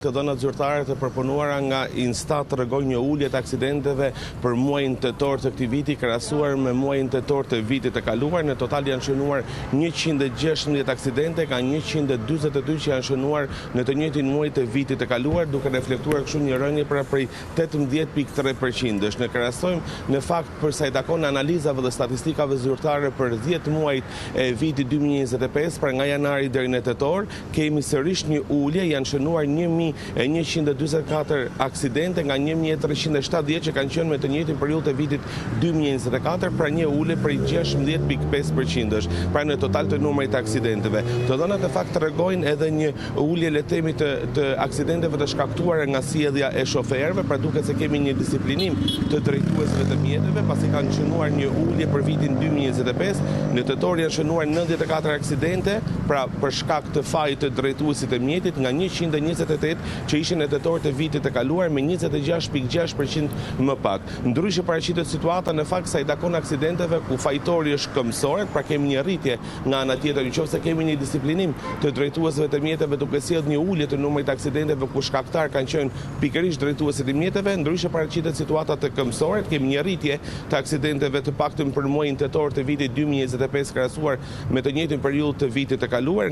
Të dhënat zyrtare të përpunuara nga Instat tregojnë një ulje të aksidenteve për muajin tetor të këtij viti krahasuar me muajin tetor të vitit të kaluar. Në total janë shënuar 116 aksidente, ka 142 që janë shënuar në të njëjtin muaj të vitit të kaluar, duke reflektuar kështu një rënje prej 18.3%. Ne krahasojmë në fakt për sa i takon analizave dhe statistikave zyrtare për 10 muajt e vitit 2025, pra nga janari deri në tetor, kemi sërish një ulje, janë shënuar 1.144 aksidente nga 1.370 që kanë qenë me të njëjtin periudhë të vitit 2024, pra një ulje prej 16.5%, pra në total të numrit të aksidenteve. Të dhënat e fakt tregojnë edhe një ulje le të themi të aksidenteve të shkaktuara nga sjellja e shoferëve, pra duket se kemi një disiplinim të drejtuesve të mjeteve, pasi kanë shënuar një ulje për vitin 2025, në tetor janë shënuar 94 aksidente, pra për shkak të fajit të drejtuesit të mjetit nga 128 që ishin në tetor të vitit të kaluar me 26.6% më pak. Ndryshe paraqitet situata në fakt sa i takon aksidenteve ku fajtori është këmbësorët, pra kemi një rritje nga ana tjetër, nëse kemi një disiplinim të drejtuesve të mjeteve duke sjellë një ulje të numrit të aksidenteve ku shkaktar kanë qenë pikërisht drejtuesit e mjeteve, ndryshe paraqitet situata të këmbësorët, kemi një rritje të aksidenteve të paktën për muajin tetor të vitit 2025 krahasuar me të njëjtin periudhë të vitit të kaluar.